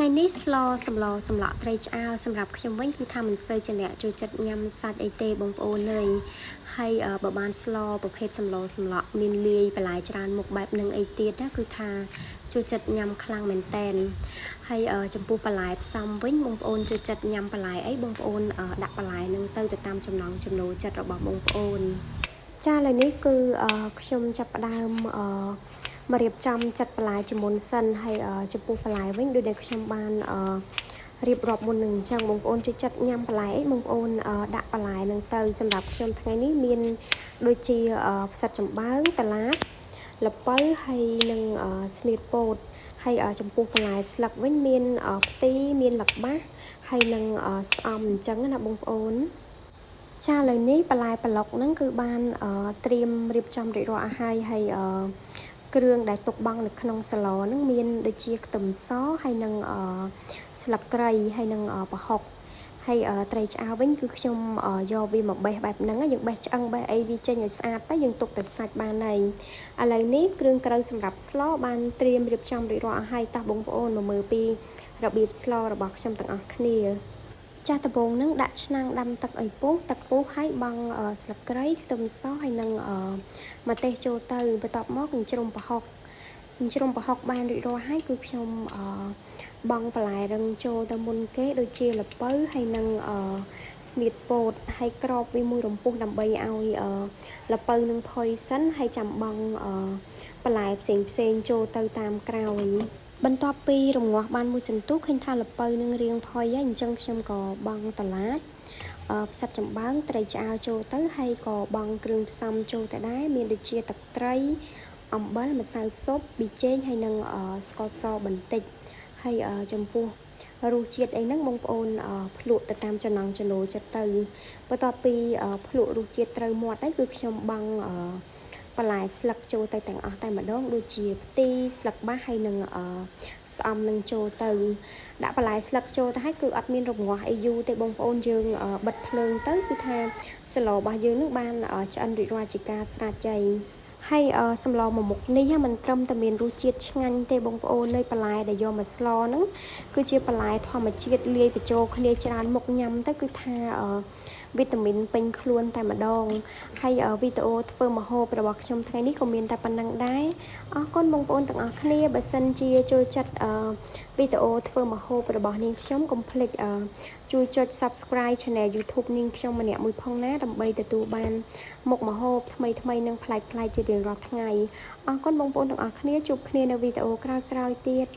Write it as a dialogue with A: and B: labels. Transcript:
A: ថ្ងៃនេះស្លសម្លសម្លក់ត្រីឆ្អើរសម្រាប់ខ្ញុំវិញគឺថាមិនសូវជាអ្នកចូលចិត្តញ៉ាំសាច់អីទេបងប្អូនហើយហើយបើបានស្លប្រភេទសម្លក់មានលាយបន្លែច្រើនមុខបែបនឹងអីទៀតណាគឺថាចូលចិត្តញ៉ាំខ្លាំងមែនតែនហើយចំពោះបន្លែផ្សំវិញបងប្អូនចូលចិត្តញ៉ាំបន្លែអីបងប្អូនដាក់បន្លែនឹងទៅតាមចំណង់ចំណូលចិត្តរបស់បងប្អូនចាឥឡូវនេះគឺខ្ញុំចាប់ផ្ដើមមករៀបចំចាត់បន្លែជាមុនសិនហើយចំពោះបន្លែវិញដូចដែលខ្ញុំបានរៀបរាប់មុននឹងអញ្ចឹងបងប្អូនជួយចាត់ញ៉ាំបន្លែអីបងប្អូនដាក់បន្លែនឹងទៅសម្រាប់ខ្ញុំថ្ងៃនេះមានដូចជាផ្សិតចំបើងតឡាបល្ពៅហើយនឹងស្នៀតពោតហើយចំពោះបន្លែស្លឹកវិញមានផ្ទីមានល្បាសហើយនឹងស្អំអញ្ចឹងណាបងប្អូនចាឥឡូវនេះបន្លែប្លុកហ្នឹងគឺបានត្រៀមរៀបចំរួចរាល់អស់ហើយគ្រឿងដែលទុកបាំងនៅក្នុងសាឡហ្នឹងមានដូចជាខ្ទឹមសហើយនឹងស្លឹកគ្រៃហើយនឹងប្រហុកហើយត្រីឆ្អើរវិញគឺខ្ញុំយកវាមកបេះបែបហ្នឹងយើងបេះឆ្អឹងបេះអីវាចេញឲ្យស្អាតទៅយើងទុកតែសាច់បានហើយឥឡូវនេះគ្រឿងក្រៅសម្រាប់ស្លបានត្រៀមរៀបចំរួចរាល់អស់ហើយតោះបងប្អូនមកមើលពីរបៀបស្លរបស់ខ្ញុំទាំងអស់គ្នាចាស់ដំបងនឹងដាក់ឆ្នាំងដាំទឹកឲ្យពុះទឹកពុះហើយបង់ស្លឹកគ្រៃខ្ទឹមសហើយនឹងម្ទេសចូលទៅបន្ទាប់មកជ្រុំប្រហុកបានរួចរាល់ហើយគឺខ្ញុំបង់បន្លែរឹងចូលទៅមុនគេដូចជាល្ពៅហើយនឹងស្នៀតពោតហើយក្របវាមួយរំពុះដើម្បីឲ្យល្ពៅនឹងផុយសិនហើយចាំបង់បន្លែផ្សេងចូលទៅតាមក្រោយបន្ទាប់ពីរងាស់បានមួយសន្ទុះឃើញថាល្ពៅនឹងរៀងផុយហើយអញ្ចឹងខ្ញុំក៏បង់តឡាចផ្សិតចំបើងត្រីឆ្អើរចូលទៅហើយក៏បង់គ្រឿងផ្សំចូលទៅដែរមានដូចជាទឹកត្រីអំបិលម្សៅស៊ុបប៊ីចេងហើយនឹងស្ករសបន្តិចហើយចំពោះរសជាតិអីហ្នឹងបងប្អូនភ្លក់ទៅតាមចំណង់ចំណូលចិត្តទៅបន្ទាប់ពីភ្លក់រសជាតិត្រូវមាត់ហើយគឺខ្ញុំបង់បន្លែស្លឹកចូលទៅទាំងអស់តែម្ដងដូចជាផ្ទីស្លឹកបាសហើយនឹងស្អំនឹងចូលទៅដាក់បន្លែស្លឹកចូលទៅហើយគឺអត់មានរងាស់អីយូរទេបងប្អូនយើងបិទភ្លើងទៅគឺថាស្លរបស់យើងនឹងបានឆ្អិនរួចរាល់ជាការស្រេចហើយហើយសម្លមួយមុខនេះមិនត្រឹមតែមានរសជាតិឆ្ងាញ់ទេបងប្អូននៅបន្លែដែលយកមកស្លហ្នឹងគឺជាបន្លែធម្មជាតិលាយបញ្ចូលគ្នាច្រើនមុខញ៉ាំទៅគឺថាវីតាមីនពេញខ្លួនតែម្ដងហើយវីដេអូធ្វើម្ហូបរបស់ខ្ញុំថ្ងៃនេះក៏មានតែប៉ុណ្្នឹងដែរអរគុណបងប្អូនទាំងអស់គ្នាបើសិនជាចូលចិត្តវីដេអូធ្វើម្ហូបរបស់នាងខ្ញុំកុំភ្លេចជួយចុច Subscribe Channel YouTube នាងខ្ញុំម្នាក់មួយផងណាដើម្បីទទួលបានមុខម្ហូបថ្មីនិងប្លែកៗជារៀងរាល់ថ្ងៃអរគុណបងប្អូនទាំងអស់គ្នាជួបគ្នានៅវីដេអូក្រោយៗទៀត